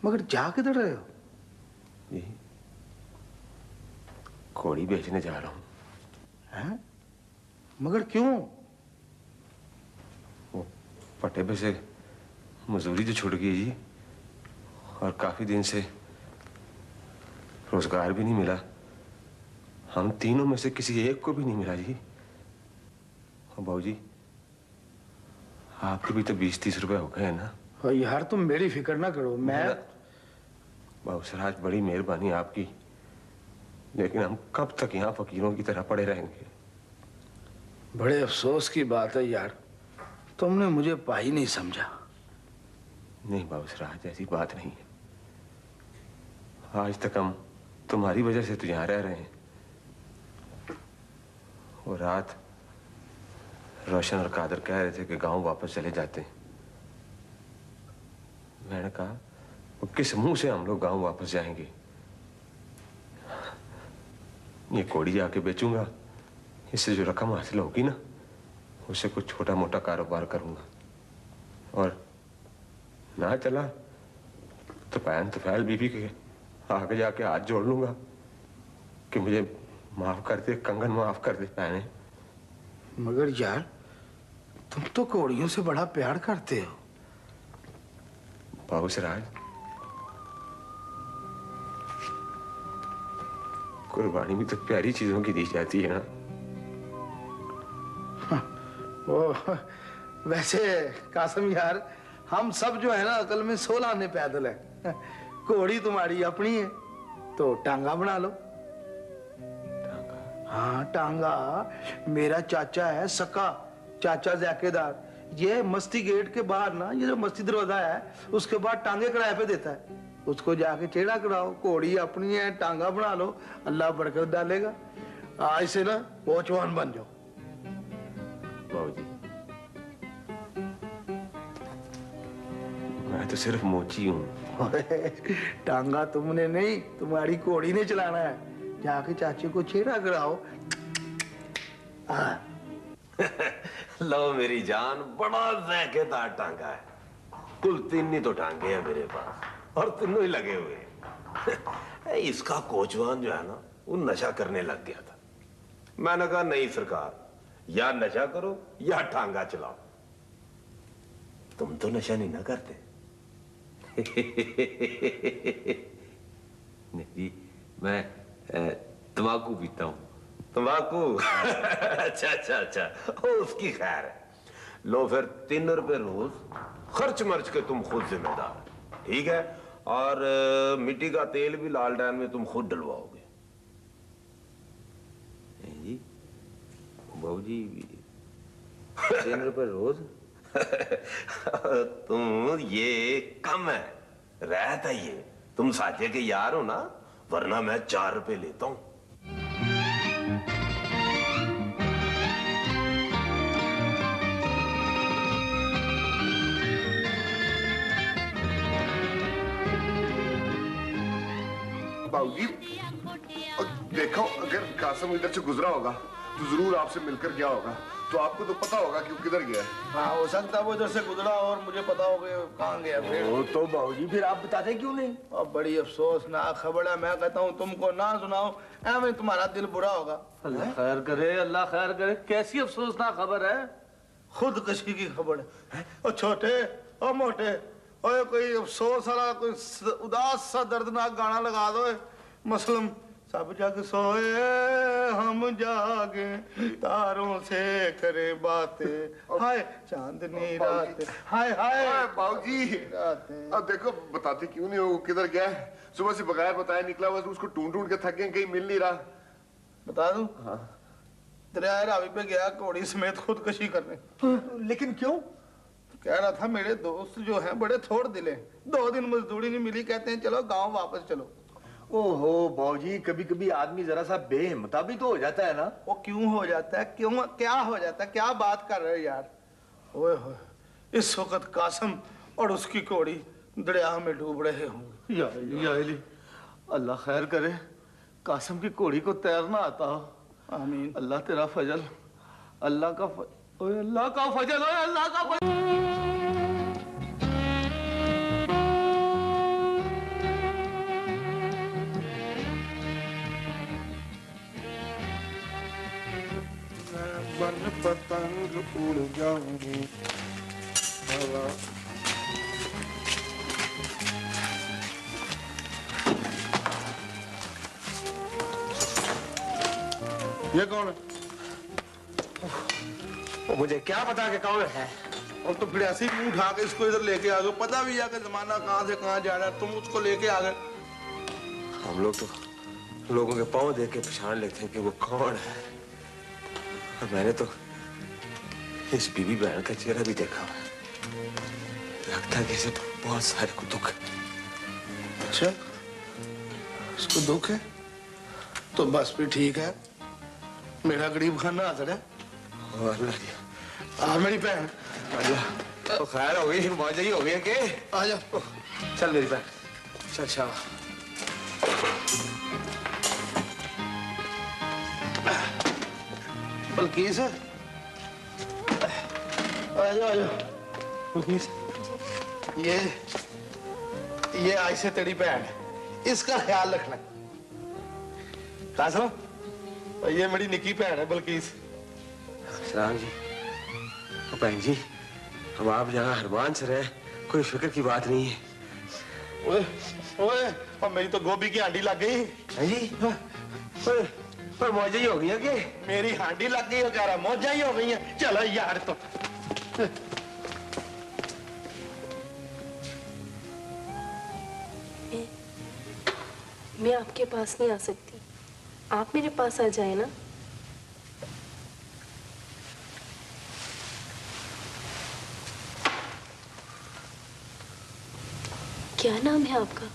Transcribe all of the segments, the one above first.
मगर जा किधर रहे हो? जी घोड़ी बेचने जा रहा हूँ। हैं? मगर क्यों? वो पटे पे से मजदूरी तो छूट गई जी, और काफी दिन से रोजगार भी नहीं मिला। हम तीनों में से किसी एक को भी नहीं मिला जी। और बाबूजी आपके भी तो 20-30 रुपए हो गए हैं ना। और यार तुम मेरी फिक्र ना करो, मैं बाबू सराज बड़ी मेहरबानी आपकी, लेकिन हम कब तक यहाँ फकीरों की तरह पड़े रहेंगे? बड़े अफसोस की बात है यार, तुमने मुझे पाई नहीं समझा। नहीं बाबू सराज, ऐसी बात नहीं है। आज तक हम तुम्हारी वजह से तो यहाँ रह रहे हैं। और रात रोशन और कादर कह रहे थे कि गांव वापस चले जाते हैं। मैंने कहा वो किस मुंह से हम लोग गांव वापस जाएंगे? ये कोड़ी आके बेचूंगा, इससे जो रकम हासिल होगी ना, उससे कुछ छोटा मोटा कारोबार करूंगा। और ना चला तो पैन तो फैल बीबी के आगे जाके हाथ जोड़ लूंगा कि मुझे माफ कर दे, कंगन माफ कर दे पैने। मगर यार तुम तो कोड़ियों से बड़ा प्यार करते हो। बाबू सराज, कुर्बानी भी तो प्यारी चीजों की दी जाती है ना। वो वैसे कासम यार, हम सब जो है ना अकल में 16 आने पैदल है। घोड़ी तुम्हारी अपनी है तो टांगा बना लो। हाँ टांगा, मेरा चाचा है सका, चाचा जाकेदार, ये मस्ती गेट के बाहर ना, ये जो मस्ती दरवाजा है उसके बाद टांगे किराए पे देता है, उसको जाके चेड़ा कराओ। घोड़ी अपनी है, टांगा बना लो, अल्लाह बरकत डालेगा। आज से ना पहुंचवान बन जाओ। बाबूजी मैं तो सिर्फ मोची हूँ। टांगा तुमने नहीं, तुम्हारी घोड़ी ने चलाना है। जाके चाचे को छेड़ा कराओ। लो मेरी जान, बड़ा ज़ैकेदार टांगा है। कुल 3 ही तो टांगे हैं मेरे पास, और तीनों ही लगे हुए हैं। इसका कोचवान जो है ना, वो नशा करने लग गया था। मैंने कहा नहीं सरकार, या नशा करो या टांगा चलाओ। तुम तो नशा नहीं ना करते। नहीं जी, मैं तंबाकू पीता हूँ। तंबाकू? अच्छा अच्छा अच्छा, उसकी खैर है। लो फिर 3 रुपए रोज खर्च मर्च के तुम खुद जिम्मेदार, ठीक है? और मिट्टी का तेल भी लाल डैन में तुम खुद डलवाओगे। जी बाबूजी 3 रुपए रोज? तुम ये कम है, रहता ये। तुम साजे के यार हो ना, वरना मैं 4 रुपए लेता हूं। बाबूजी देखो, अगर कासम इधर से गुजरा होगा तो जरूर आपसे मिलकर गया होगा, तो आपको तो पता होगा कि वो किधर गया है। हाँ हो सकता है वो इधर से गुजरा और मुझे पता हो गया कहाँ गया। फिर वो तो बाबूजी फिर आप बताते क्यों नहीं? अब बड़ी अफसोसनाक खबर है, मैं कहता हूँ तुमको ना सुनाओ, ऐਵੇਂ तुम्हारा दिल बुरा होगा। अल्लाह खैर करे, अल्लाह खैर करे। कैसी अफसोसनाक खबर है? खुदकशी की खबर है। ओ छोटे ओ मोटे, ओए कोई अफसोस वाला कोई उदास सा दर्दनाक गाना लगा दो। मसलम सब जग सोए हम जागे, तारों से करे बातें, हाय चांदनी रात, हाय हाय बाबूजी अब देखो, बताते क्यों नहीं हो वो किधर गया है? सुबह से बगैर बताया निकला हुआ, उसको ढूंढ ढूंढ के थक गए, कहीं मिल नहीं रहा। बता दूं? हाँ। दरिया रावी पे गया घोड़ी समेत खुदकशी करने। लेकिन क्यों? कह रहा था मेरे दोस्त जो हैं बड़े थोड़ दिले, 2 दिन मजदूरी नहीं मिली, कहते हैं चलो गांव वापस चलो। ओहो बाबूजी, कभी कभी आदमी जरा सा बेहिम्मता भी तो हो जाता है ना। वो क्यों हो जाता है? क्यों क्या हो जाता है? क्या बात कर रहे हो यार? ओए होए, इस वक्त कासम और उसकी घोड़ी दरिया में डूब रहे होंगे। या अल्लाह खैर करे, कासम की घोड़ी को तैरना आता हो। आमीन। अल्लाह तेरा फजल, अल्लाह का ओए अल्लाह का फजल, ओए अल्लाह का फजल। मन पतंग उड़ जाऊंगी हवा। ये कौन है? वो मुझे क्या पता कि कौन है। और तो फिर ऐसे ही मुंह उठा के इसको इधर लेके आ गए, पता भी है कि जमाना कहाँ से कहाँ जा रहा है, तुम उसको लेके आ गए। हम लोग तो लोगों के पांव देख के पहचान लेते हैं कि वो कौन है। और मैंने तो इस बीवी बहन का चेहरा भी देखा है। लगता है कि इसे बहुत सारे को दुख है। अच्छा, इसको दुख है तो बस फिर ठीक है, मेरा गरीब खाना हाजिर है। और अल्लाह आ मेरी बहन, अल्लाह तो खैर हो गई, मौज ही हो गई कि आ जा। चल मेरी बहन, चल शाबाश। बल्कीस, आ जाओ आ जाओ। बल्कीस, ये आज से तेरी बहन है, इसका ख्याल रखना। कासम, ये मेरी निकी बहन है बल्कीस। सलाम जी। बहन जी, हम आप यहाँ हरमान से रहे, कोई फिक्र की बात नहीं है। ओए ओए, और मेरी तो गोभी की हांडी लग गई। है जी, पर मौज ही हो गई है कि मेरी हांडी लग गई, कह रहा मौजा ही हो गई है। चलो यार, तो मैं आपके पास नहीं आ सकती, आप मेरे पास आ जाए ना। क्या नाम है आपका?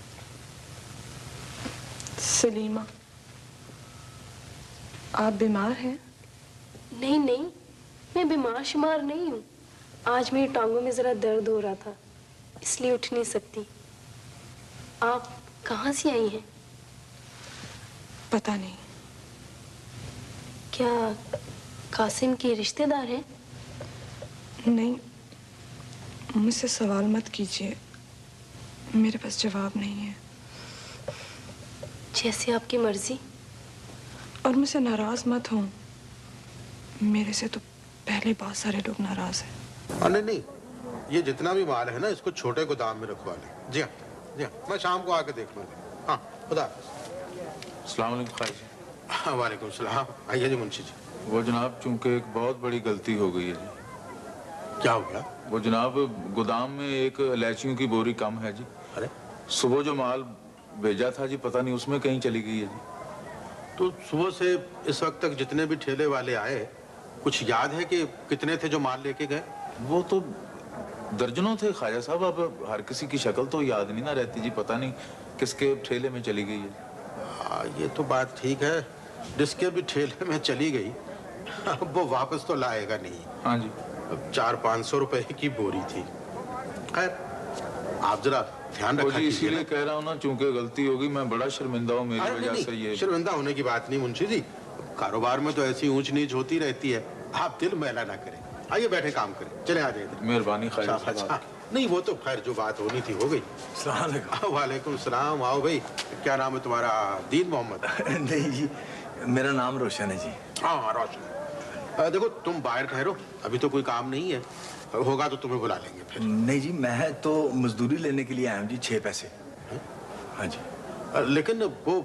सलीमा। आप बीमार हैं? नहीं नहीं, मैं बीमार शुमार नहीं हूँ। आज मेरी टांगों में जरा दर्द हो रहा था, इसलिए उठ नहीं सकती। आप कहाँ से आई हैं? पता नहीं। क्या कासिम के रिश्तेदार हैं? नहीं, मुझसे सवाल मत कीजिए, मेरे पास जवाब नहीं है। जैसे आपकी मर्जी। और मुझसे नाराज मत हो, मेरे से तो पहले बहुत सारे लोग नाराज हैं। नहीं नहीं, ये जितना भी माल है ना, इसको छोटे गोदाम में रखवा लें। जी हाँ जी हाँ, मैं शाम को आके देख लूँगा। हाँ, खुदा अस्सलाम वालेकुम ख्वाहिश। वालेकुम सलाम। आइए जी मुंशी जी। वो जनाब, चूंकि एक बहुत बड़ी गलती हो गई है जी। क्या हो गया? वो जनाब, गोदाम में एक इलायचियों की बोरी कम है जी। अरे, सुबह जो माल भेजा था जी, पता नहीं उसमें कहीं चली गई है जी। तो सुबह से इस वक्त तक जितने भी ठेले वाले आए, कुछ याद है कि कितने थे जो माल लेके गए? वो तो दर्जनों थे ख्वाजा साहब, अब हर किसी की शक्ल तो याद नहीं ना रहती जी, पता नहीं किसके ठेले में चली गई है। ये तो बात ठीक है, जिसके भी ठेले में चली गई वो वापस तो लाएगा नहीं। हाँ जी। 400-500 रुपए की बोरी थी। खैर, आप जरा ध्यान रखा कीजिए। इसीलिए कह रहा हूँ ना, चूंकि गलती होगी, मैं बड़ा शर्मिंदा हूँ, मेरी वजह से ये। शर्मिंदा होने की बात नहीं मुंशी जी, कारोबार में तो ऐसी ऊंच नीच होती रहती है, आप दिल मैला ना करें। आइए बैठे काम करें, चले आ जाइए। मेहरबानी ख्वाजा अच्छा, साहब। नहीं वो तो खैर जो बात होनी थी हो गई। वालेकुम सलाम। आओ भाई, क्या नाम है तुम्हारा? दीन मोहम्मद? नहीं जी, मेरा नाम रोशन है जी। हाँ रोशन। देखो तुम बाहर ठहरो, अभी तो कोई काम नहीं है, होगा तो तुम्हें बुला लेंगे फिर। नहीं जी, मैं तो मजदूरी लेने के लिए आया हूँ जी, 6 पैसे। हाँ जी। लेकिन वो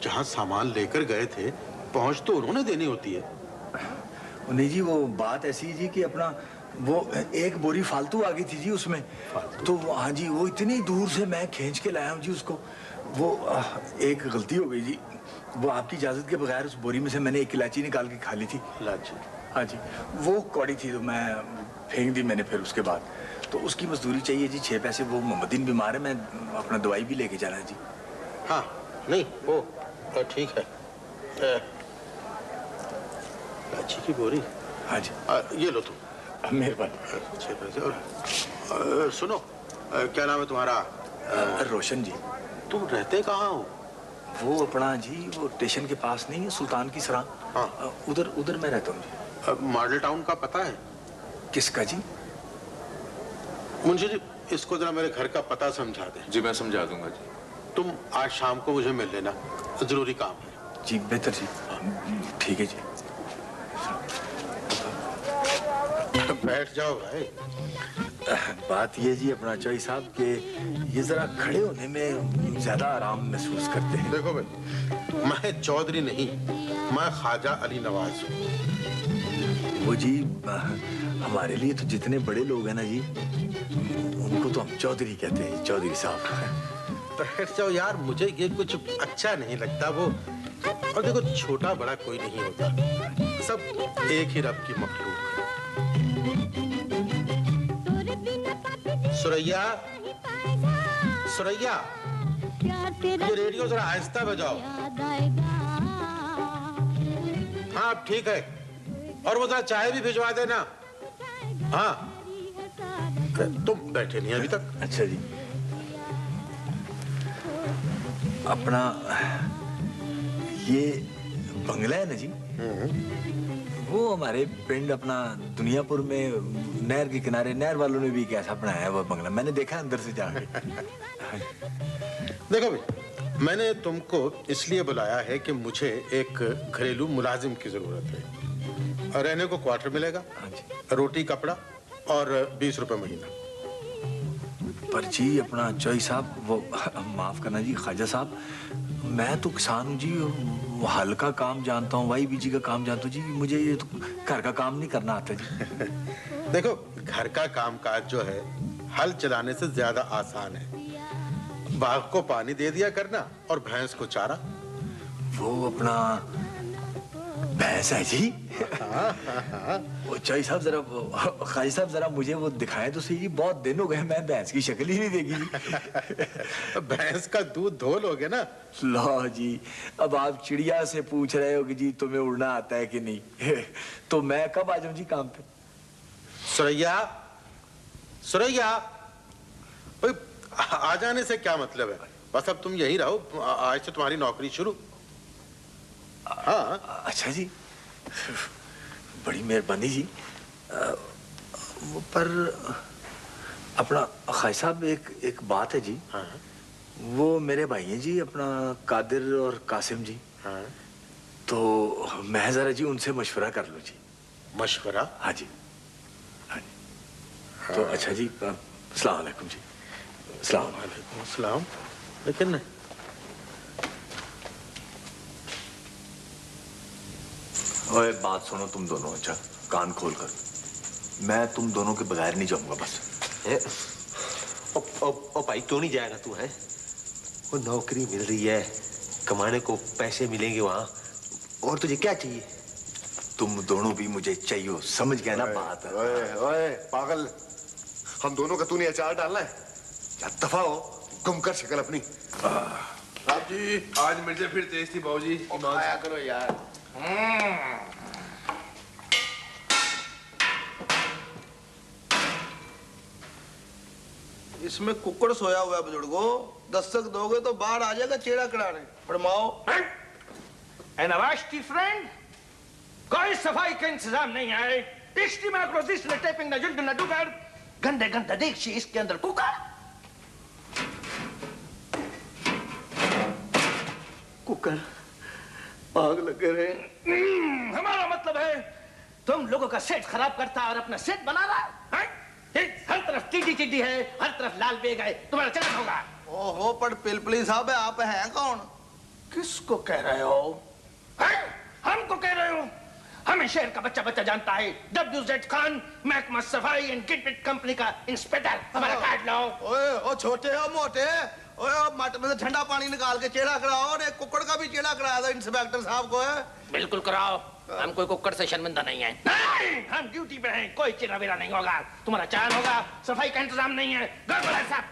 जहाँ सामान लेकर गए थे, पहुँच तो उन्होंने देनी होती है। नहीं जी, वो बात ऐसी है जी कि अपना वो एक बोरी फालतू आ गई थी जी उसमें। तो हाँ जी, वो इतनी दूर से मैं खींच के लाया हूँ जी उसको। वो एक गलती हो गई जी, वो आपकी इजाजत के बगैर उस बोरी में से मैंने एक इलायची निकाल के खा ली थी। इलायची? हाँ जी, वो कौड़ी थी तो मैं फेंक दी मैंने। फिर उसके बाद तो उसकी मजदूरी चाहिए जी, 6 पैसे। वो मोहम्मदीन बीमार है, मैं अपना दवाई भी लेके जाना है जी। हाँ नहीं वो ठीक है। इलायची की बोरी? हाँ जी। ये लो तुम। मेहरबानी। 6 पैसे। और सुनो, क्या नाम है तुम्हारा? रोशन जी। तुम रहते कहाँ हो? वो अपना जी, वो स्टेशन के पास नहीं है, सुल्तान की सराह। हाँ। उधर मैं रहता हूँ जी। मॉडल टाउन का पता है? किसका जी? मुंशी जी, इसको जरा मेरे घर का पता समझा दे। जी मैं समझा दूंगा जी। तुम आज शाम को मुझे मिल लेना, जरूरी काम है। जी बेहतर जी। ठीक है जी। बैठ जाओ भाई। बात ये जी अपना चौधरी साहब के ये जरा खड़े होने में ज्यादा आराम महसूस करते हैं। देखो भाई, मैं चौधरी नहीं, मैं ख्वाजा अली नवाज हूँ। वो जी हमारे लिए तो जितने बड़े लोग हैं ना जी, उनको तो हम चौधरी कहते हैं, चौधरी साहब। बैठ जाओ यार, मुझे ये कुछ अच्छा नहीं लगता वो। और देखो, छोटा बड़ा कोई नहीं होता, सब एक ही रब की मखलूक है। सुरैया, सुरैया, ये रेडियो जरा आहिस्ता बजाओ। हाँ ठीक है, और वो जरा चाय भी भिजवा देना। हाँ, तुम बैठे नहीं अभी तक? अच्छा जी। अपना ये बंगला है ना जी, वो हमारे पिंड अपना दुनियापुर में नहर के किनारे, नहर वालों ने भी कैसा बनाया है वो बंगला, मैंने देखा अंदर से जाके। देखो भाई, मैंने तुमको इसलिए बुलाया है कि मुझे एक घरेलू मुलाजिम की जरूरत है। और रहने को क्वार्टर मिलेगा, रोटी कपड़ा और 20 रुपए महीना। पर जी अपना चौधरी साहब, वो माफ करना जी ख्वाजा साहब, मैं तो किसान हूँ जी, वो हल का काम जानता हूँ, वाई बीजी का काम जानता हूँ जी, मुझे ये तो घर का काम नहीं करना आता जी। देखो, घर का काम काज जो है हल चलाने से ज्यादा आसान है। बाग को पानी दे दिया करना और भैंस को चारा। वो अपना भैंस है जी। वो चौधरी साहब जरा, ख्वाजा साहब जरा मुझे वो दिखाएं तो सही जी, बहुत दिन हो गए मैं भैंस की शक्ल ही नहीं देखी जी। भैंस का दूध धो लोगे ना। लो जी, अब आप चिड़िया से पूछ रहे हो कि जी तुम्हें उड़ना आता है कि नहीं, तो मैं कब आ जाऊं जी काम पे? सुरैया, सुरैया, भाई आ जाने से क्या मतलब है? बस अब तुम यही रहो, आज से तुम्हारी नौकरी शुरू। हाँ। अच्छा जी, बड़ी मेहरबानी जी। पर अपना ख्वाजा साहब एक बात है जी। हाँ। वो मेरे भाई हैं जी, अपना कादिर और कासिम जी। हाँ। तो मैं जरा जी उनसे मशवरा कर लूं जी। मशवरा? हाँ जी, हाँ जी। तो अच्छा जी, अस्सलाम वालेकुम जी। अस्सलाम वालेकुम। अस्सलाम। लेकिन ओए बात सुनो तुम दोनों, अच्छा कान खोल कर, मैं तुम दोनों के बगैर नहीं जाऊंगा बस। ओ भाई, क्यों नहीं जाएगा तू? है वो नौकरी मिल रही है, कमाने को पैसे मिलेंगे वहां, और तुझे क्या चाहिए? तुम दोनों भी मुझे चाहिए, समझ गया ना बात? ओए ओए पागल, हम दोनों का तूने अचार डालना है? क्या दफा हो, गुम कर शक्ल अपनी। साहब जी, आज मिर्चे फिर तेज थी बाबूजी। खाया करो यार। इसमें कुक्कड़ सोया हुआ है बुजुर्गो, दस्तक दोगे तो बाहर आ जाएगा चेड़ा कड़ाने। फरमाओ। एनवास्टी फ्रेंड, कोई सफाई का इंतजाम नहीं है। टेपिंग न जुल्द न डुगर, गंदे गंदे देखिए इसके अंदर कुकर। कुकर आग लगे रहे। हमारा मतलब है तुम लोगों का सेट खराब करता और अपना सेट बना रहा है। हर तरफ टीडी टीडी है, हर तरफ लाल बेग है, तुम्हारा चलन होगा। ओहो, पर पिलपली साहब आप हैं कौन? किसको कह रहे हो? हमको कह रहे हो? हमें शहर का बच्चा बच्चा जानता है। WZ खान, महकमा सफाई एंड गिटबिट कंपनी का इंस्पेक्टर। हमारा कार्ड लाओ। ओए ओ छोटे हो मोटे, ओए मट में से ठंडा पानी निकाल के चेड़ा कराओ, और एक कुक्कड़ का भी चेड़ा करा दो इंस्पेक्टर साहब को। है बिल्कुल कराओ, हम कोई कुक्कड़ से शर्मिंदा नहीं है। नहीं, हम ड्यूटी पे हैं, कोई चेड़ा वेड़ा नहीं होगा। तुम्हारा चालान होगा, सफाई का इंतजाम नहीं है, गड़बड़ है साहब,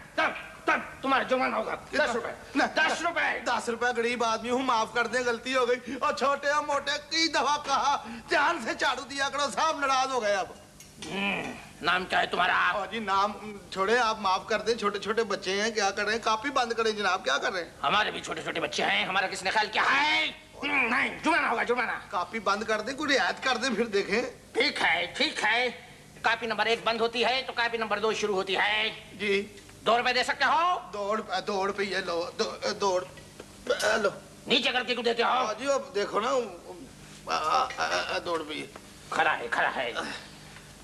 तब तुम्हारा जुर्माना होगा 10 रुपए। 10 रुपए। 10 रुपए, गरीब आदमी हूँ, माफ कर दे, गलती हो गई। और छोटे और मोटे कई दफा कहा, ध्यान से झाड़ू दिया करो, साहब नाराज हो गए अब। नाम क्या है तुम्हारा? जी नाम छोड़े, आप माफ कर दें, छोटे छोटे बच्चे हैं, क्या कर रहे हैं? कापी बंद करें जनाब, क्या कर रहे हैं? हमारे भी छोटे छोटे बच्चे हैं, हमारा किसने ख्याल किया है? नहीं, जुर्माना होगा, जुर्माना। कापी बंद कर दें, कोई रियायत कर दें, फिर देखें। ठीक है, ठीक है। कापी नंबर 1 बंद होती है तो कापी नंबर 2 शुरू होती है। जी। 2 रुपए दे सकते हो? 2 रुपए ये लो, 2 लो। नीचे करके क्यों देते हो? जी अब देखो ना, 2 रुपए। खरा है, खरा है।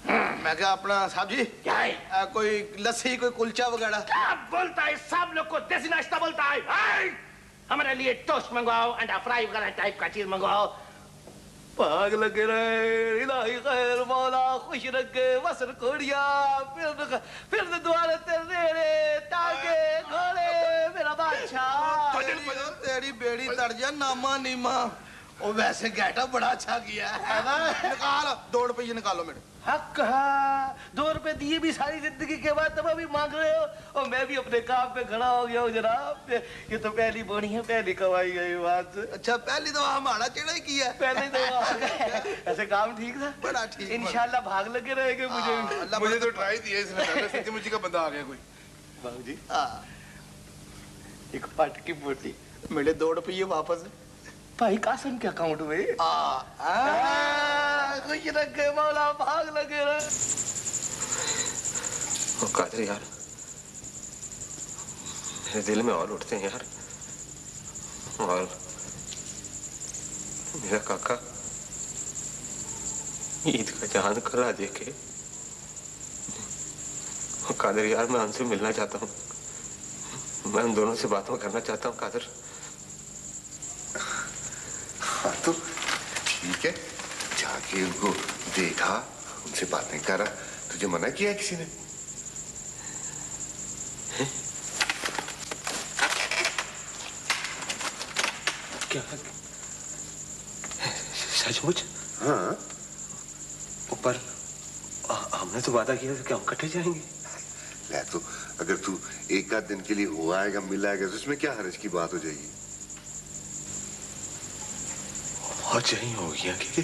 मैं क्या अपना साहब जी क्या है? कोई लस्सी कोई कुलचा वगैरह? क्या बोलता है? सब लोग को देसी नाश्ता बोलता है। हमारे लिए टोस्ट मंगवाओ, अंडा फ्राई वगैरह टाइप का चीज मंगवाओ। भाग लगे रहे, इलाही खैर मौला खुश रखे वसर कोड़िया, फिर द्वारे तेरे तागे घोड़े मेरा बादशाह। तेरी बेड़ी तड़ जा नामा नीमा। ओ वैसे गेटअप बड़ा अच्छा किया है ना। निकाल 2 रुपये निकालो मेरे। हक है, 2 रुपए दिए भी सारी जिंदगी के बाद तब अभी मांग रहे हो। और मैं भी अपने काम पे खड़ा हो गया हूँ जनाब। ये तो पहली बोनी है, पहली कमाई गई बात। अच्छा पहली दफा हमारा चढ़ा ही किया। पहले दफा ऐसे काम ठीक था, बड़ा ठीक। इंशाल्लाह भाग लगे रहेंगे। मुझे तो ट्राई दिया इसने, सच्ची-मुच्ची का बंदा आ गया कोई। बाबू जी एक पट की बोटी, मेरे 2 रुपये वापस भाई कासम के अकाउंट में। खुश रखे मौला, भाग लगे रहे। कादर यार, मेरे दिल में और उठते हैं यार। और मेरा काका ईद का चांद कला देखे। कादर यार, मैं उनसे मिलना चाहता हूँ। मैं उन दोनों से बातों करना चाहता हूँ कादर। हाँ तो ठीक है, जाके उनको देखा, उनसे बातें करा। तुझे मना किया किसी ने? क्या सचमुच? हाँ। ऊपर हमने तो वादा किया था कि हम इकट्ठे जाएंगे। ले तो अगर तू एक आध दिन के लिए हो आएगा, मिल आएगा, तो इसमें क्या हर्ज की बात हो जाएगी? बहुत चाहिए हो गया कि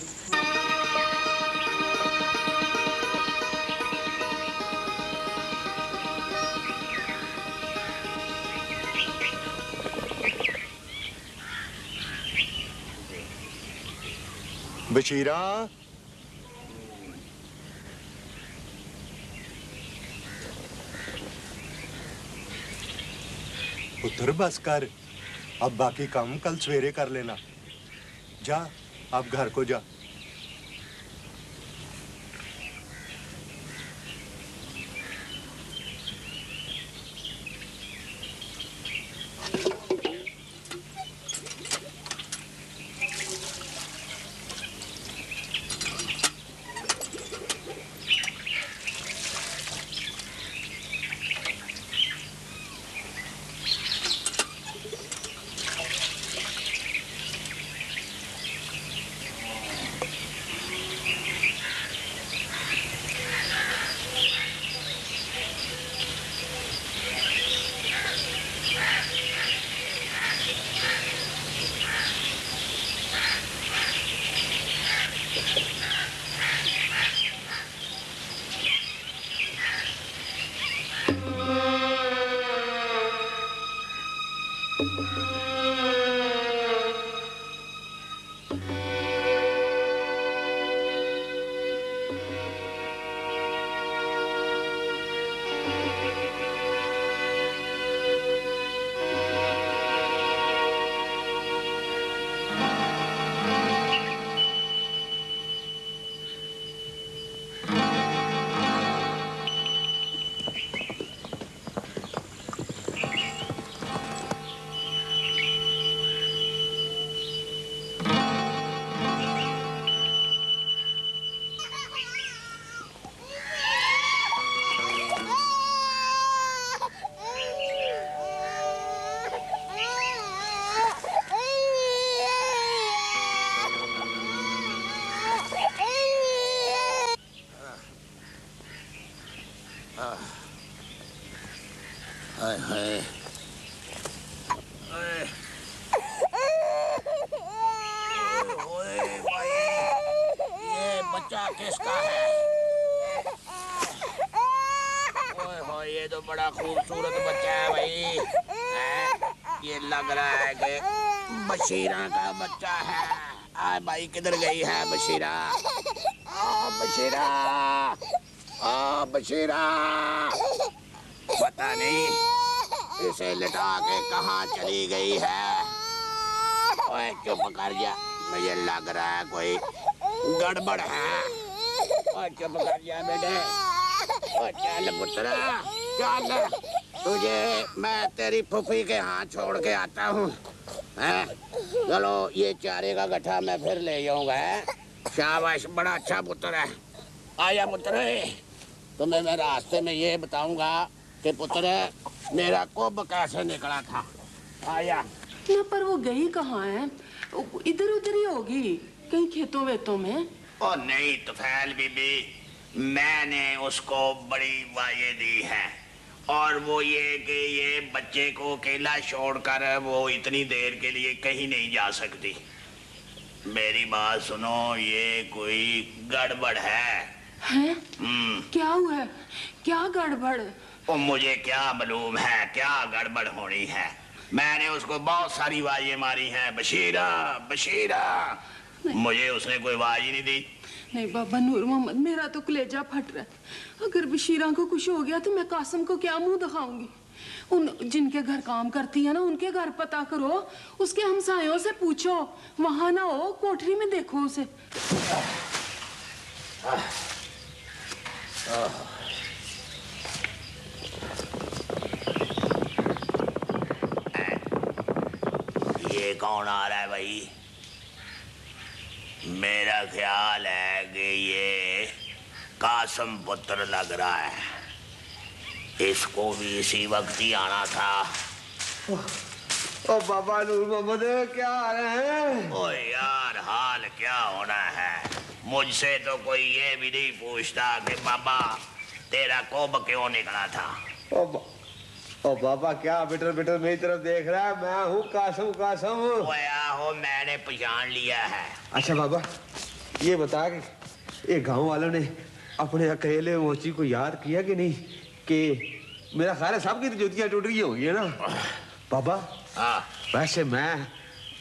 बशीरा, पुत्र बस कर, अब बाकी काम कल सवेरे कर लेना। जा, अब घर को जा। हाय हाय ओए भाई, ये बच्चा किसका है? ओए हो, ये तो बड़ा खूबसूरत बच्चा है भाई। ये लग रहा है कि बशीरा का बच्चा है। आ भाई, किधर गई है बशीरा? बशीरा, बशीरा, पता नहीं इसे लिटा के कहाँ चली गई है। ओए चुप कर जा, मुझे लग रहा है कोई गड़बड़ है। और चुप कर जा बेटे। और चल पुत्रा चल, तुझे मैं तेरी फूफी के हाथ छोड़ के आता हूँ। चलो ये चारे का गट्ठा मैं फिर ले जाऊंगा। शाबाश, बड़ा अच्छा पुत्र है। आया पुत्र, तुम्हें मैं रास्ते में ये बताऊंगा कि पुत्र मेरा कुब कैसे निकला था। आया ना, पर वो गई कहाँ है? इधर उधर ही होगी, कहीं खेतों वेतों में। ओ नहीं तुफैल बीबी, मैंने उसको बड़ी वाये दी है, और वो ये कि ये बच्चे को अकेला छोड़कर वो इतनी देर के लिए कहीं नहीं जा सकती। मेरी बात सुनो, ये कोई गड़बड़ है। हैं? क्या हुआ है? क्या गड़बड़? ओ मुझे क्या मालूम है क्या गड़बड़ होनी है। मैंने उसको बहुत सारी आवाजें मारी हैं, बशीरा बशीरा, मुझे उसने कोई आवाज ही नहीं दी। नहीं बाबा नूर मोहम्मद, मेरा तो कलेजा फट रहा है। अगर बशीरा को कुछ हो गया तो मैं कासिम को क्या मुंह दिखाऊंगी? उन जिनके घर काम करती है ना, उनके घर पता करो, उसके हमसायों से पूछो, वहां ना हो कोठरी में देखो उसे। ये कौन आ रहा है भाई? मेरा ख्याल है कि ये कासिम पुत्र लग रहा है। इसको भी इसी वक्त ही आना था। ओ बाबा नूर मोहम्मद, क्या हाल है? ओ यार, हाल क्या होना है, मुझसे तो कोई ये भी नहीं पूछता कि बाबा तेरा कोब क्यों निकला था। ओ बाबा, क्या बिटर बिटर मेरी तरफ देख रहा है? मैं हूँ कासिम। कासिम हो, मैंने पहचान लिया है। अच्छा बाबा, ये बता कि ये गांव वालों ने अपने अकेले मोची को याद किया कि नहीं? कि मेरा ख्याल है सबकी तो जुतियां टूट गई होंगी, है ना बाबा? वैसे मैं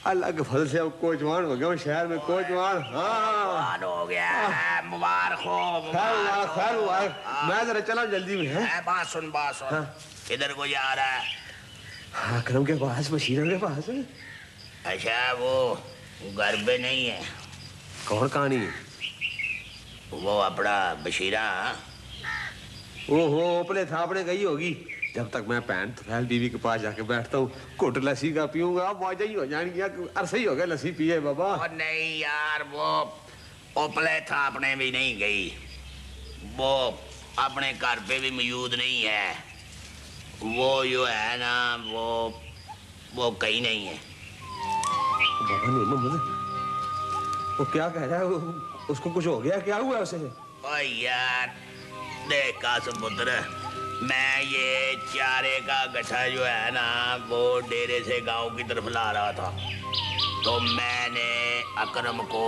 अलग फल से अब कोचवान हो गया हूँ, शहर में कोचवान। हाँ हो गया, मुबारक हो। खैर हुआ। मैं जरा चला जल्दी में। है बात सुन बात सुन। किधर को जा रहा है? अकरम के पास, बशीरा के पास है। अच्छा, वो घर पे नहीं है? कौन कहानी? वो अपना बशीरा। ओहो, ओपले थापने गई होगी। जब तक मैं पैन तुफैल बीवी के पास जाके बैठता हूँ, घुट लस्सी का पीऊंगा, मौजा ही हो जाएंगी। अरसा ही हो गया लस्सी पिए बाबा। और नहीं यार, वो ओपले थापने भी नहीं गई, वो अपने घर पे भी मौजूद नहीं है। वो जो है ना, वो कहीं नहीं है। बाबा नूर मोहम्मद, वो क्या कह रहा है? उसको कुछ हो गया? क्या हुआ उसे? ओ यार देख कासिम पुत्र, मैं ये चारे का गट्ठा जो है ना, वो डेरे से गांव की तरफ ला रहा था, तो मैंने अकरम को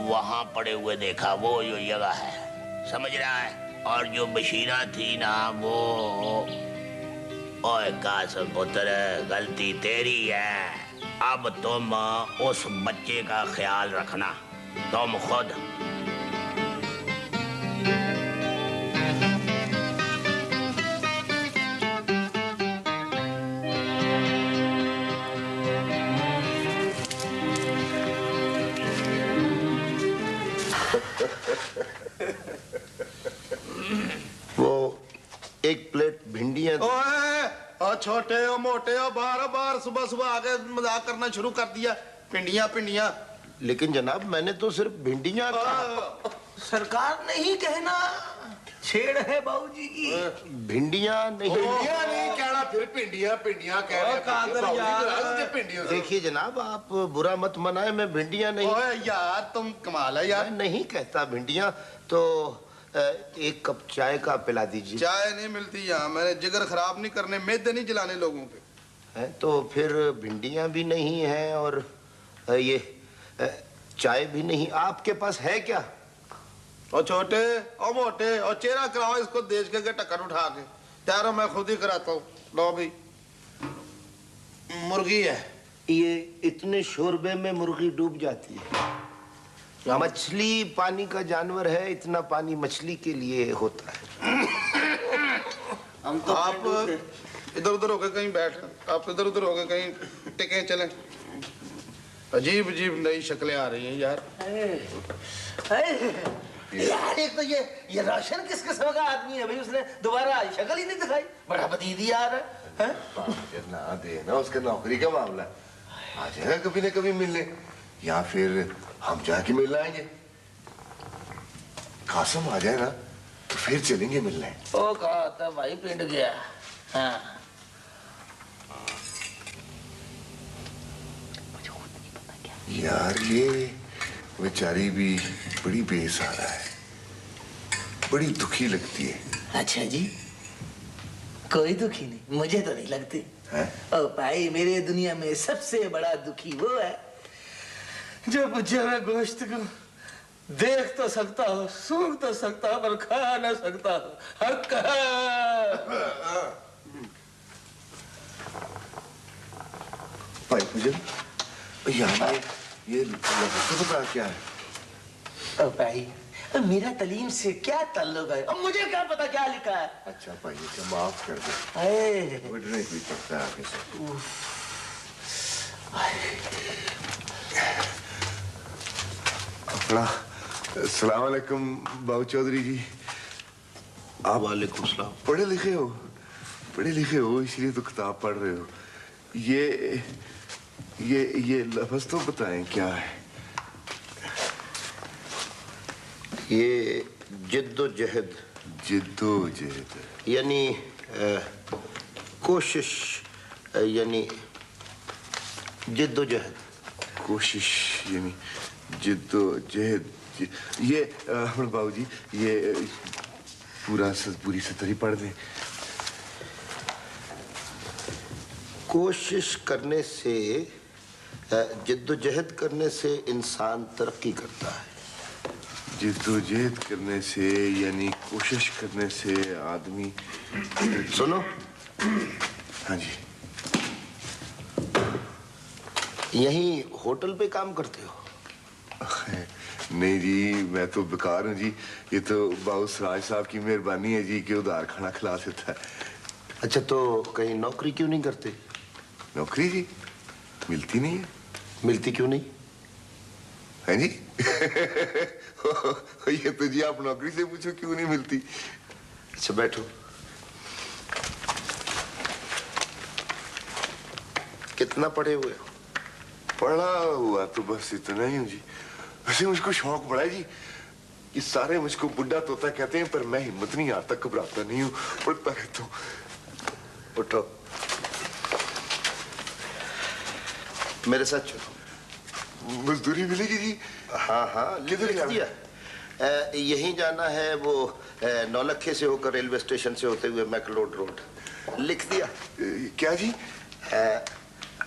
वहां पड़े हुए देखा। वो जो जगह है, समझ रहा है? और जो बशीरा थी ना, वो ओए कासिम पुत्र, गलती तेरी है। अब तुम उस बच्चे का ख्याल रखना, तुम खुद। वो एक प्लेट भिंडियां। ओए छोटे हो मोटे हो, बार बार सुबह सुबह आके मजाक करना शुरू कर दिया। पिंडियां पिंडियां। लेकिन जनाब, मैंने तो सिर्फ भिंडियां कहा। सरकार नहीं कहना, छेड़ है बाबूजी की। भिंडियां नहीं। भिंडियां नहीं कहना, फिर पिंडियां पिंडियां कह रहे हैं। देखिए जनाब, आप बुरा मत मनाए, मैं भिंडियां नहीं। ओए यार, तुम कमाल है यार। मैं नहीं कहता भिंडियां। तो एक कप चाय का पिला दीजिए। चाय नहीं मिलती यहाँ, मैंने जिगर खराब नहीं करने, मैदे नहीं जलाने लोगों के। है तो फिर भिंडियां भी नहीं है और ये चाय भी नहीं। आपके पास है क्या? और छोटे और मोटे और चेहरा कराओ इसको देश के टक्कर उठा के। त्यारो मैं खुद ही कराता हूँ। लो भाई, मुर्गी है। ये इतने शोरबे में मुर्गी डूब जाती है। मछली पानी का जानवर है, इतना पानी मछली के लिए होता है। हम तो आप इधर उधर होकर कहीं बैठ, आप इधर उधर होकर कहीं टिके चलें। अजीब अजीब नई शक्लें आ रही हैं यार। यार एक तो ये राशन किस किस्म का आदमी है भाई, उसने दोबारा शक्ल ही नहीं दिखाई, बड़ा बदीदी यार है। ना दे ना, उसका नौकरी का मामला है, आ जाएगा कभी न कभी मिलने, या फिर हम जाके मिल आएंगे। कासम आ जाए ना तो फिर चलेंगे मिलने। ओ कहा था भाई पिंड गया। हाँ यार ये बेचारी भी बड़ी बेसहारा है, बड़ी दुखी लगती है। अच्छा जी, कोई दुखी नहीं, मुझे तो नहीं लगती। ओ भाई मेरे दुनिया में सबसे बड़ा दुखी वो है जो मुझे में गोश्त को देख तो सकता हो, सूंघ तो सकता हो, पर खा ना सकता हो। हक भाई मुझे यार ये तो पता क्या है? ओ भाई मेरा तलीम से क्या ताल्लुक है, अब मुझे क्या पता क्या लिखा है। अच्छा भाई ये माफ कर दे, नहीं कोई पता है आगे से। अपना अस्सलाम वालेकुम बाबू चौधरी जी। आप वालेकुम सलाम। पढ़े लिखे हो इसलिए तो किताब पढ़ रहे हो। ये लफ्ज़ तो बताएं क्या है? ये जिद्दोजहद यानी कोशिश, यानी जिद्दोजहद। कोशिश यानी जिद्दोजहद। ये बाबू जी ये पूरी सतरी पढ़ दें। कोशिश करने से, जिद्दोजहद करने से इंसान तरक्की करता है। जिद्दोजहद करने से यानी कोशिश करने से आदमी। सुनो। हाँ जी। यहीं होटल पे काम करते हो? नहीं जी मैं तो बेकार हूँ जी, ये तो बाबू सराज साहब की मेहरबानी है जी कि उधार खाना खिला देता है। अच्छा तो कहीं नौकरी क्यों नहीं करते? नौकरी जी मिलती नहीं है। मिलती क्यों नहीं है जी? ये तो जी आप नौकरी से पूछो क्यों नहीं मिलती। अच्छा बैठो। कितना पढ़े हुए हो? पढ़ा हुआ तो बस इतना ही हूँ जी। वैसे मुझको शौक बड़ा है जी, ये सारे मुझको बुढ़ा तोता कहते हैं पर मैं हिम्मत नहीं आता, घबराता नहीं हूँ, पढ़ता रहता हूँ। उठो मेरे साथ चलो। मजदूरी मिलेगी जी? हाँ लिख दिया। यहीं जाना है, वो नौलखे से होकर रेलवे स्टेशन से होते हुए मैकलोड रोड। लिख दिया। क्या जी?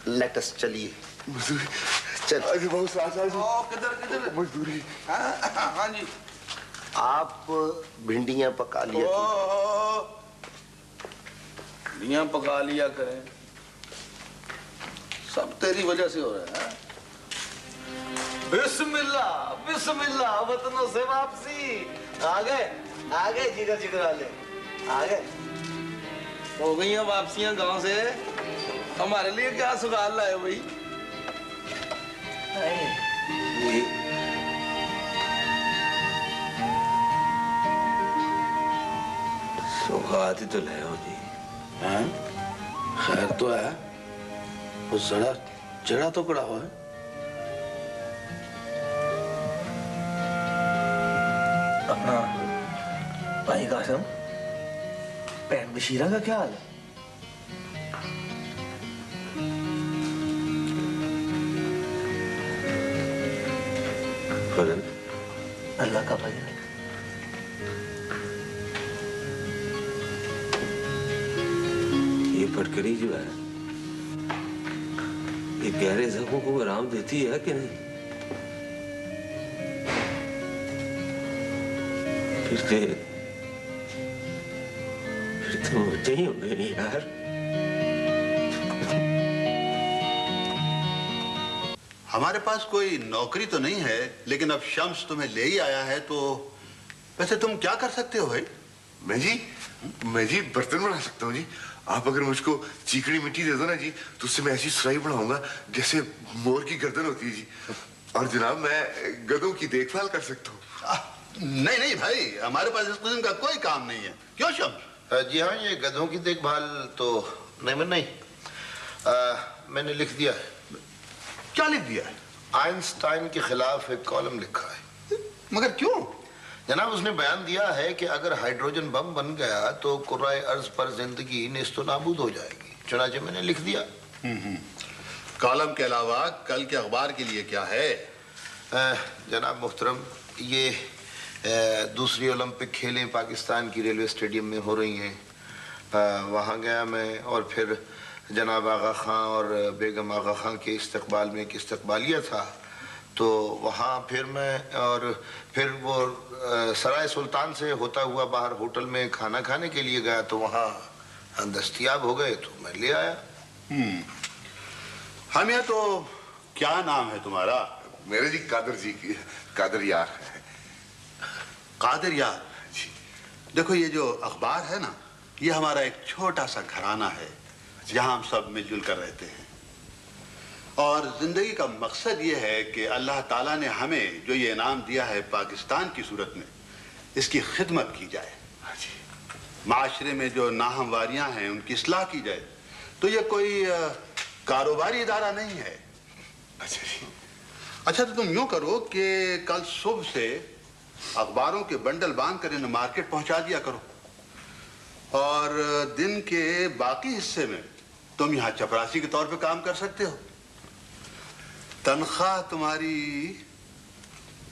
लेटस चलिए। मजदूरी चल। अरे बहुत साथ किधर मजदूरी। हाँ जी। आप भिंडियां पका लिया। भिंडियां पका लिया करें, सब तेरी वजह से हो रहा है। बिस्मिल्लाह बिस्मिल्लाह, वतनों से वापसी। आ गए जिगर वाले आ गए। हो गई हैं वापसियां गांव से। हमारे लिए क्या सुगाल लाए भाई? सौगात ही तो ले हो जी। हैं? खैर तो है, वो जड़ा तो कड़ा हुआ है। अपना भाई कासम, बहन बशीरा का क्या हाल है? फजल, अल्लाह का फजल है। ये फटकरी जो है ये गहरे जख्मों को आराम देती है कि नहीं? फिर तो होते ही होंगे नहीं यार। हमारे पास कोई नौकरी तो नहीं है, लेकिन अब शम्स तुम्हें ले ही आया है, तो वैसे तुम क्या कर सकते हो भाई? मैं जी बर्तन बना सकता हूँ जी। आप अगर मुझको चीकनी मिट्टी दे दो ना जी, तो उससे मैं ऐसी सुराही बनाऊंगा जैसे मोर की गर्दन होती है जी। और जनाब मैं गधों की देखभाल कर सकता हूँ। नहीं नहीं भाई, हमारे पास इस किस्म का कोई काम नहीं है। क्यों शम्स? जी हाँ, ये गधों की देखभाल तो नहीं, मैंने लिख दिया है। क्या लिख दिया है? आइंस्टाइन के खिलाफ एक कॉलम लिखा है। मगर क्यों? जनाब, उसने बयान दिया है कि अगर हाइड्रोजन बम बन गया तो कुर्राए अर्ज पर जिंदगी नेस्तो नाबूद हो जाएगी। चुनाचे मैंने लिख दिया। कॉलम के अलावा कल के अखबार के लिए क्या है? जनाब मुहतरम, ये दूसरी ओलंपिक खेलें पाकिस्तान की रेलवे स्टेडियम में हो रही हैं। वहाँ गया मैं और फिर जनाब आगा खां और बेगम आगा खां के इस्तकबाल में एक इस्तकबालिया था, तो वहाँ फिर मैं और फिर वो सराय सुल्तान से होता हुआ बाहर होटल में खाना खाने के लिए गया, तो वहाँ दस्तयाब हो गए तो मैं ले आया। हम यहाँ तो क्या नाम है तुम्हारा? मेरे जी कादर यार है। कादर यार जी। देखो, ये जो अखबार है ना, ये हमारा एक छोटा सा घराना है जहाँ हम सब मिलजुल कर रहते हैं, और जिंदगी का मकसद ये है कि अल्लाह ताला ने हमें जो ये इनाम दिया है पाकिस्तान की सूरत में, इसकी खिदमत की जाए। माशरे में जो नाहमवारियां हैं उनकी इस्लाह की जाए। तो ये कोई कारोबारी इदारा नहीं है। अच्छा, तो तुम यूं करो कि कल सुबह से अखबारों के बंडल बांध कर इन्हें मार्केट पहुंचा दिया करो, और दिन के बाकी हिस्से में तुम यहाँ चपरासी के तौर पे काम कर सकते हो। तनख्वाह तुम्हारी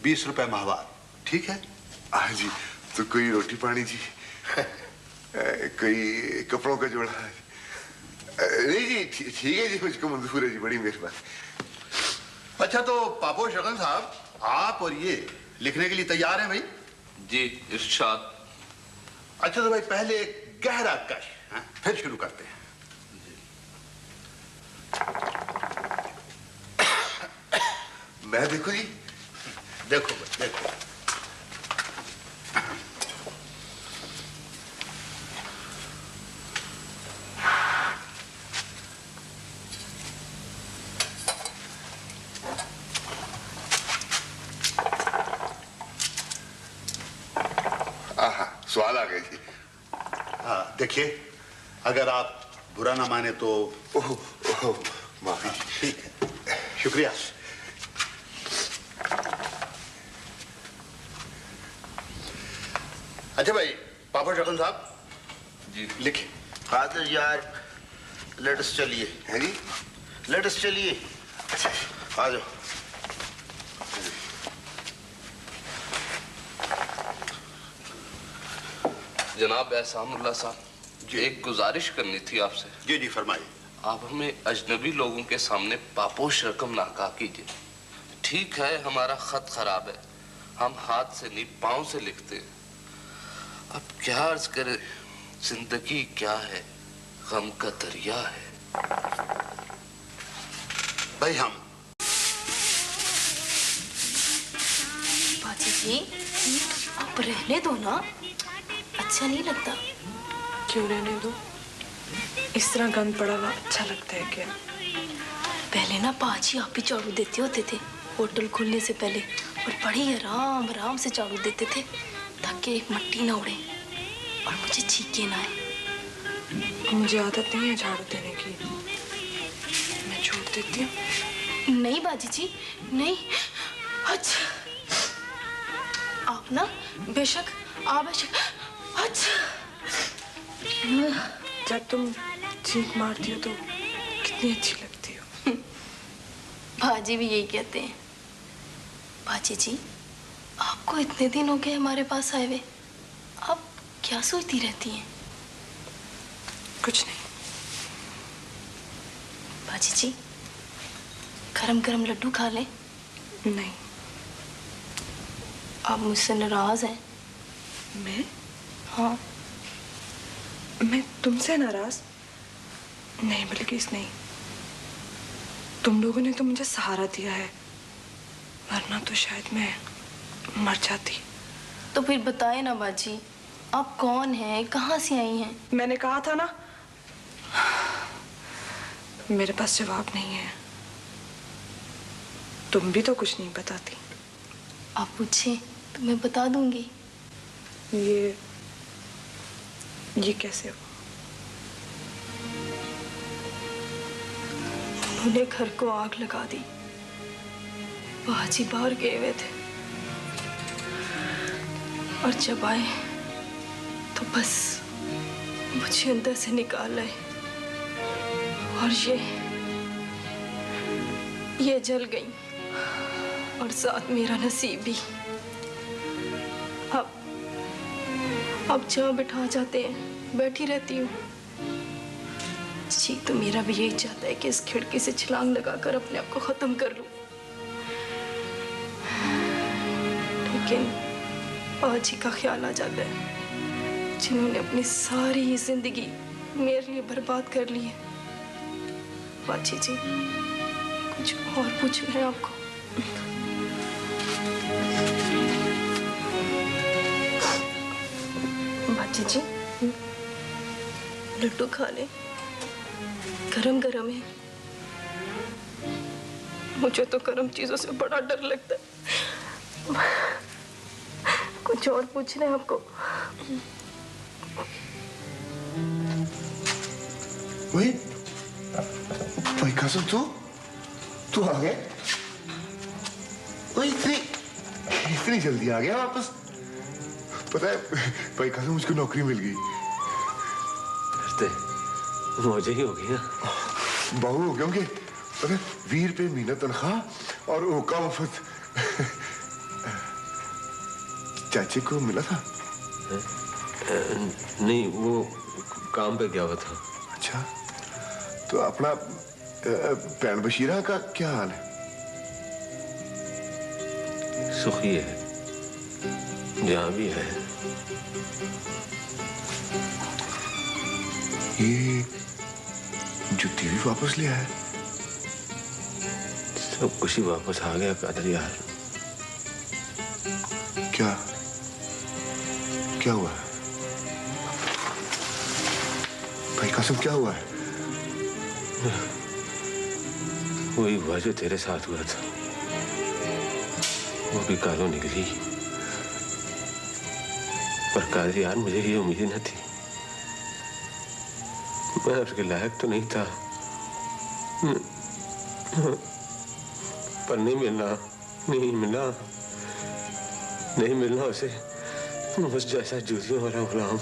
20 रुपए माहवार, ठीक है? हाँ जी। तो कोई रोटी पानी जी? कोई कपड़ों का जोड़ा? नहीं जी, ठीक है जी, मुझको मंजूर है जी, बड़ी मेहरबानी। अच्छा, तो पापो शगन साहब, आप और ये लिखने के लिए तैयार हैं भाई? जी इरशाद। अच्छा, तो भाई पहले एक गहरा कश, फिर शुरू करते हैं। मैं देखो जी? देखो भाई, देखो। सवाल आ गए जी। हाँ, देखिए, अगर आप बुरा ना माने तो। माफी। ठीक है, शुक्रिया। अच्छा भाई, पापा शगन साहब जी लिखे। कादर यार, लेटस चलिए। है जी? लेटस चलिए। आ जाओ। जनाब एहसानुल्लाह साहब, एक गुजारिश करनी थी आपसे। जी जी, फरमाइए। आप हमें अजनबी लोगों के सामने पापोश रकम ना कहा कीजिए। ठीक है, हमारा खत खराब है, हम हाथ से नहीं पांव से लिखते हैं। अब क्या अर्ज करे, जिंदगी क्या है, गम का दरिया है। भाई हम बाजी जी, आप रहने दो ना, अच्छा नहीं लगता। क्यों रहने दो? इस तरह गंद पड़ा हुआ अच्छा लगता है क्या? पहले ना पाजी आप ही झाड़ू देते होते थे होटल खुलने से पहले, और बड़ी आराम आराम से झाड़ू देते थे ताकि एक मट्टी ना उड़े और मुझे छींके ना आए। मुझे आदत नहीं है झाड़ू देने की, मैं छोड़ देती हूँ। नहीं बाजी जी, नहीं। अच्छा, आप ना बेशक अच्छा। जब तुम चीख मारती हो तो कितनी अच्छी लगती हो। बाजी भी यही कहते हैं। बाजी जी, आपको इतने दिन हो गए हमारे पास आए हुए, आप क्या सोचती रहती हैं? कुछ नहीं। बाजी जी, गरम गरम लड्डू खा लें? नहीं। आप मुझसे नाराज हैं? मैं? हाँ। मैं तुमसे नाराज नहीं, बल्कि नहीं। तुम लोगों ने तो मुझे सहारा दिया है, वरना तो शायद मैं मर जाती। तो फिर बताए ना बाजी, आप कौन हैं, कहाँ से आई हैं? मैंने कहा था ना, मेरे पास जवाब नहीं है। तुम भी तो कुछ नहीं बताती। आप पूछे, तो मैं बता दूंगी। ये कैसे हो? उन्होंने घर को आग लगा दी। बाजी बाहर गए हुए थे और जब आए तो बस मुझे अंदर से निकाल लाए और ये जल गई और साथ मेरा नसीब भी। अब जहाँ बिठा जाते हैं बैठी रहती हूँ। जी तो मेरा भी यही चाहता है कि इस खिड़की से छलांग लगाकर अपने आप को खत्म कर लूं, लेकिन बाजी का ख्याल आ जाता है जिन्होंने अपनी सारी जिंदगी मेरे लिए बर्बाद कर ली है। बाजी जी कुछ और पूछना है आपको? बाजी जी लड्डू खा ले, गरम गरम है। मुझे तो गरम चीजों से बड़ा डर लगता है। कुछ और पूछना है आपको? वही भाई कासिम, तू आ गया? इतनी जल्दी आ गया वापस? पता है भाई कासिम, मुझको नौकरी मिल गई। मौजे ही हो गई ना। बाहू हो गया होंगे। पता है 20 रुपये महीना तनख्वाह और ओका मुफ्त। चाचे को मिला था? नहीं, वो काम पे गया हुआ था। अच्छा, तो अपना भैन बशीरा का क्या हाल है? सुखी है जहाँ भी है। ये जुत्ती भी वापस ले आया? सब कुछ ही वापस आ गया कादर यार। क्या हुआ है भाई कासिम, क्या हुआ है? वही हुआ जो तेरे साथ हुआ था, वो भी कालो निकली। पर कादर यार मुझे ये उम्मीद न थी। मैं उसके लायक तो नहीं था, पर नहीं मिलना उसे मुझ जैसा जूतियों वाला गुलाम।